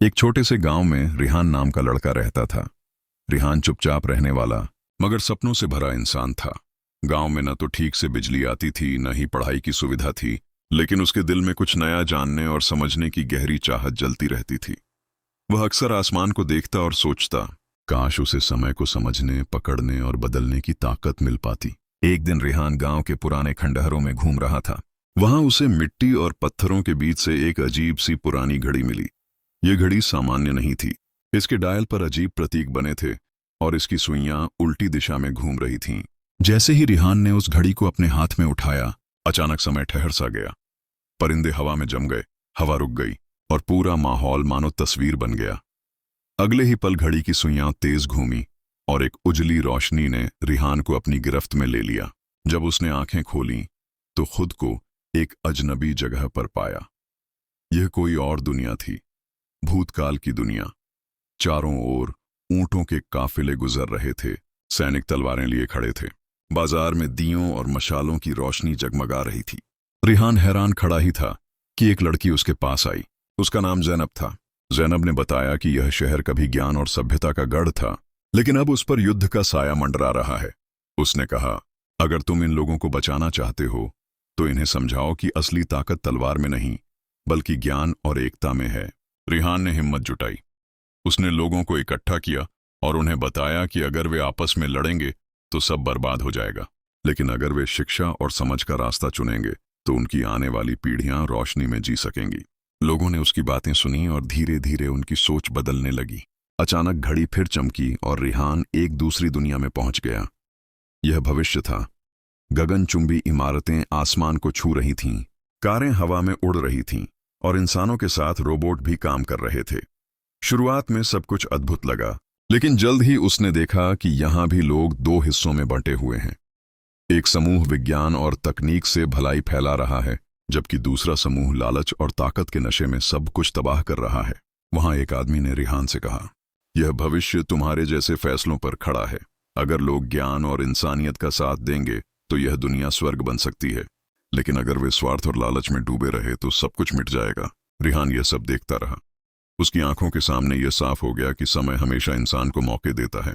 एक छोटे से गांव में रिहान नाम का लड़का रहता था। रिहान चुपचाप रहने वाला मगर सपनों से भरा इंसान था। गांव में न तो ठीक से बिजली आती थी, न ही पढ़ाई की सुविधा थी, लेकिन उसके दिल में कुछ नया जानने और समझने की गहरी चाहत जलती रहती थी। वह अक्सर आसमान को देखता और सोचता, काश उसे समय को समझने, पकड़ने और बदलने की ताकत मिल पाती। एक दिन रिहान गांव के पुराने खंडहरों में घूम रहा था। वहां उसे मिट्टी और पत्थरों के बीच से एक अजीब सी पुरानी घड़ी मिली। ये घड़ी सामान्य नहीं थी। इसके डायल पर अजीब प्रतीक बने थे और इसकी सुइयां उल्टी दिशा में घूम रही थीं। जैसे ही रिहान ने उस घड़ी को अपने हाथ में उठाया, अचानक समय ठहर सा गया। परिंदे हवा में जम गए, हवा रुक गई और पूरा माहौल मानो तस्वीर बन गया। अगले ही पल घड़ी की सुइयां तेज घूमी और एक उजली रोशनी ने रिहान को अपनी गिरफ्त में ले लिया। जब उसने आंखें खोलीं तो खुद को एक अजनबी जगह पर पाया। यह कोई और दुनिया थी, भूतकाल की दुनिया। चारों ओर ऊंटों के काफिले गुजर रहे थे, सैनिक तलवारें लिए खड़े थे। बाजार में दियों और मशालों की रोशनी जगमगा रही थी। रिहान हैरान खड़ा ही था कि एक लड़की उसके पास आई। उसका नाम जैनब था। जैनब ने बताया कि यह शहर कभी ज्ञान और सभ्यता का गढ़ था, लेकिन अब उस पर युद्ध का साया मंडरा रहा है। उसने कहा, अगर तुम इन लोगों को बचाना चाहते हो तो इन्हें समझाओ कि असली ताकत तलवार में नहीं बल्कि ज्ञान और एकता में है। रिहान ने हिम्मत जुटाई। उसने लोगों को इकट्ठा किया और उन्हें बताया कि अगर वे आपस में लड़ेंगे तो सब बर्बाद हो जाएगा, लेकिन अगर वे शिक्षा और समझ का रास्ता चुनेंगे तो उनकी आने वाली पीढ़ियां रोशनी में जी सकेंगी। लोगों ने उसकी बातें सुनी और धीरे धीरे उनकी सोच बदलने लगी। अचानक घड़ी फिर चमकी और रिहान एक दूसरी दुनिया में पहुंच गया। यह भविष्य था। गगनचुंबी इमारतें आसमान को छू रही थीं, कारें हवा में उड़ रही थीं और इंसानों के साथ रोबोट भी काम कर रहे थे। शुरुआत में सब कुछ अद्भुत लगा, लेकिन जल्द ही उसने देखा कि यहां भी लोग दो हिस्सों में बंटे हुए हैं। एक समूह विज्ञान और तकनीक से भलाई फैला रहा है, जबकि दूसरा समूह लालच और ताकत के नशे में सब कुछ तबाह कर रहा है। वहां एक आदमी ने रिहान से कहा, यह भविष्य तुम्हारे जैसे फैसलों पर खड़ा है। अगर लोग ज्ञान और इंसानियत का साथ देंगे तो यह दुनिया स्वर्ग बन सकती है, लेकिन अगर वे स्वार्थ और लालच में डूबे रहे तो सब कुछ मिट जाएगा। रिहान यह सब देखता रहा। उसकी आंखों के सामने यह साफ हो गया कि समय हमेशा इंसान को मौके देता है,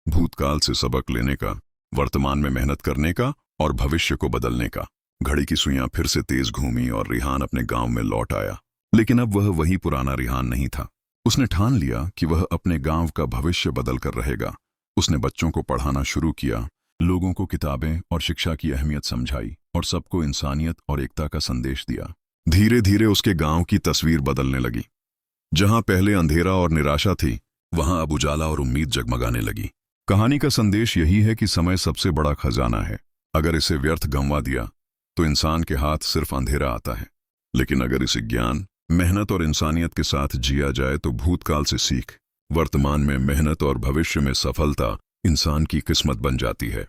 भूतकाल से सबक लेने का, वर्तमान में मेहनत करने का और भविष्य को बदलने का। घड़ी की सुइयां फिर से तेज घूमी और रिहान अपने गांव में लौट आया, लेकिन अब वह वही पुराना रिहान नहीं था। उसने ठान लिया कि वह अपने गांव का भविष्य बदल कर रहेगा। उसने बच्चों को पढ़ाना शुरू किया, लोगों को किताबें और शिक्षा की अहमियत समझाई और सबको इंसानियत और एकता का संदेश दिया। धीरे धीरे उसके गांव की तस्वीर बदलने लगी। जहां पहले अंधेरा और निराशा थी, वहां अब उजाला और उम्मीद जगमगाने लगी। कहानी का संदेश यही है कि समय सबसे बड़ा खजाना है। अगर इसे व्यर्थ गंवा दिया तो इंसान के हाथ सिर्फ अंधेरा आता है, लेकिन अगर इसे ज्ञान, मेहनत और इंसानियत के साथ जिया जाए तो भूतकाल से सीख, वर्तमान में मेहनत और भविष्य में सफलता इंसान की किस्मत बन जाती है।